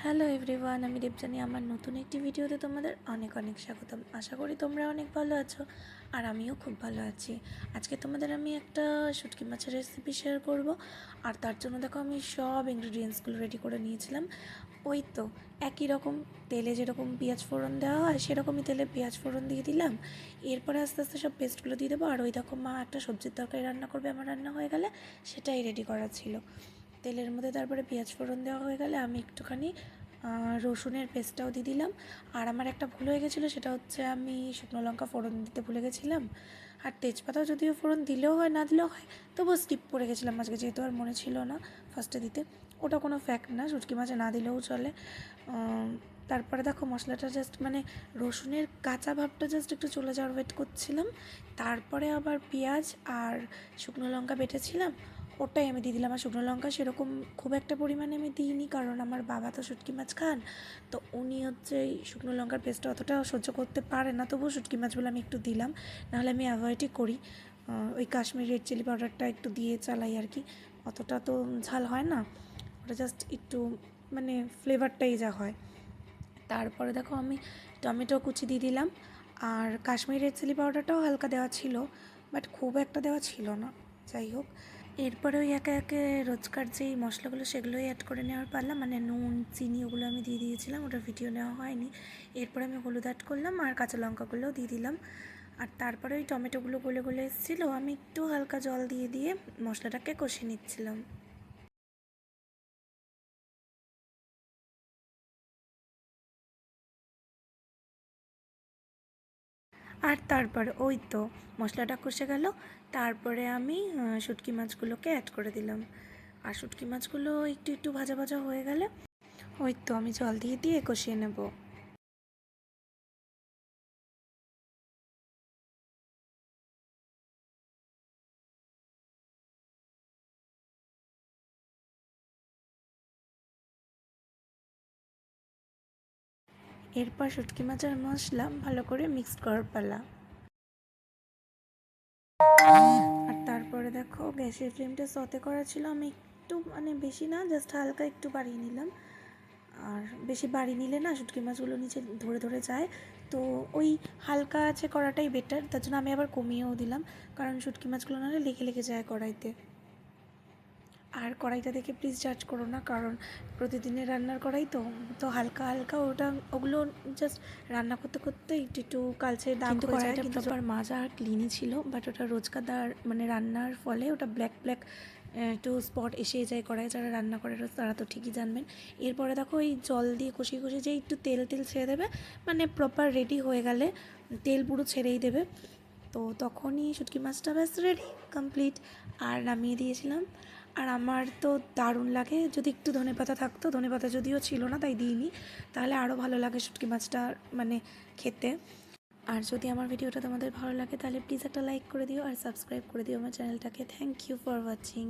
Hello everyone, আমি দেবজানি। আমার নতুন একটি ভিডিওতে তোমাদের অনেক অনেক স্বাগতম। আশা করি তোমরা অনেক ভালো আছো, আর আমিও খুব ভালো আছি। আজকে তোমাদের আমি একটা শুটকি মাছের রেসিপি শেয়ার করব। আর তার জন্য দেখো আমি সব ইনগ্রিডিয়েন্টসগুলো রেডি করে নিয়েছিলাম। ওই তো একই রকম তেলে যেরকম পেঁয়াজ ফোড়ন দেওয়া হয় সেরকমই তেলে পেঁয়াজ ফোড়ন দিয়ে দিলাম। এরপরে আস্তে আস্তে সব পেস্টগুলো দিয়ে দেবো। আর ওই দেখো মা একটা সবজির তরকারি রান্না করবে, আমার রান্না হয়ে গেলে সেটাই রেডি করা ছিল। তেলের মধ্যে তারপরে পেঁয়াজ ফোড়ন দেওয়া হয়ে গেলে আমি একটুখানি রসুনের পেস্টটাও দিয়ে দিলাম। আর আমার একটা ভুল হয়ে গেছিলো, সেটা হচ্ছে আমি শুকনো লঙ্কা ফোড়ন দিতে ভুলে গেছিলাম। আর তেজপাতাও যদিও ফোড়ন দিলেও হয় না দিলেও হয়, তবুও স্কিপ করে গেছিলাম আজকে, যেহেতু আর মনে ছিল না ফার্স্টে দিতে। ওটা কোনো ফ্যাক্ট না, শুটকি মাছে না দিলেও চলে। তারপরে দেখো মশলাটা জাস্ট মানে রসুনের কাঁচা ভাবটা জাস্ট একটু চলে যাওয়ার ওয়েট করছিলাম। তারপরে আবার পেঁয়াজ আর শুকনো লঙ্কা বেটেছিলাম, ওটাই আমি দিয়ে দিলাম। আর শুকনো লঙ্কা সেরকম খুব একটা পরিমাণে আমি দিইনি, কারণ আমার বাবা তো শুটকি মাছ খান, তো উনি হচ্ছে এই শুকনো লঙ্কার পেস্টটা অতটা সহ্য করতে পারে না। তবুও শুটকি মাছগুলো আমি একটু দিলাম, নাহলে আমি অ্যাভয়েডই করি। ওই কাশ্মীরি রেড চিলি পাউডারটা একটু দিয়ে চালাই আর কি, অতটা তো ঝাল হয় না, ওটা জাস্ট একটু মানে ফ্লেভারটাই যা হয়। তারপরে দেখো আমি টমেটো কুচি দিয়ে দিলাম, আর কাশ্মীরি রেড চিলি পাউডারটাও হালকা দেওয়া ছিল, বাট খুব একটা দেওয়া ছিল না। যাই হোক, এরপরে ওই একে একে রোজকার যেই মশলাগুলো সেগুলোই অ্যাড করে নেওয়ার পারলাম, মানে নুন চিনি ওগুলো আমি দিয়ে দিয়েছিলাম, ওটা ভিডিও নেওয়া হয়নি। এরপরে আমি হলুদ অ্যাড করলাম আর কাঁচা লঙ্কাগুলোও দিয়ে দিলাম। আর তারপরে ওই টমেটোগুলো গলে গলে এসেছিলো, আমি একটু হালকা জল দিয়ে দিয়ে মশলাটাকে কষিয়ে নিচ্ছিলাম। আর তারপর ওই তো মশলাটা কষে গেল, তারপরে আমি শুটকি মাছগুলোকে অ্যাড করে দিলাম। আর শুটকি মাছগুলো একটু একটু ভাজা ভাজা হয়ে গেলে ওই তো আমি জল দিয়ে দিয়ে কষিয়ে নেব। এরপর শুটকি মাছের মশলা ভালো করে মিক্সড করার পালা। আর তারপরে দেখো গ্যাসের ফ্লেমটা সতে করা ছিল, আমি একটু মানে বেশি না, জাস্ট হালকা একটু বাড়িয়ে নিলাম। আর বেশি বাড়ি নিলে না শুটকি মাছগুলো নিচে ধরে ধরে যায়, তো ওই হালকা আছে করাটাই বেটার। তার জন্য আমি আবার কমিয়েও দিলাম, কারণ শুটকি মাছগুলো নাহলে লেগে লেগে যায় কড়াইতে। আর কড়াইটা দেখে প্লিজ জাজ করো না, কারণ প্রতিদিনের রান্নার কড়াই তো তো হালকা হালকা ওটা ওগুলো জাস্ট রান্না করতে করতে একটু একটু কালচে দাগ হয়ে যায়। কিন্তু প্রপার মাজা আর ক্লিনই ছিল, বাট ওটা রোজকার মানে রান্নার ফলে ওটা ব্ল্যাক ব্ল্যাক একটু স্পট এসে যায় কড়াই। যারা রান্না করে তারা তো ঠিকই জানবেন। এরপরে দেখো ওই জল দিয়ে কষিয়ে কষিয়ে যে একটু তেল তেল ছেড়ে দেবে, মানে প্রপার রেডি হয়ে গেলে তেল পুরো ছেড়েই দেবে, তো তখনই শুটকি মাছটা ব্যাস রেডি কমপ্লিট। আর নামিয়ে দিয়েছিলাম। আর আমার তো দারুণ লাগে, যদি একটু ধনেপাতা থাকতো, ধনেপাতা যদিও ছিল না তাই দিইনি, তাহলে আরও ভালো লাগে শুটকি মাছটা মানে খেতে। আর যদি আমার ভিডিওটা তোমাদের ভালো লাগে তাহলে প্লিজ একটা লাইক করে দিও আর সাবস্ক্রাইব করে দিও আমার চ্যানেলটাকে। Thank you for watching.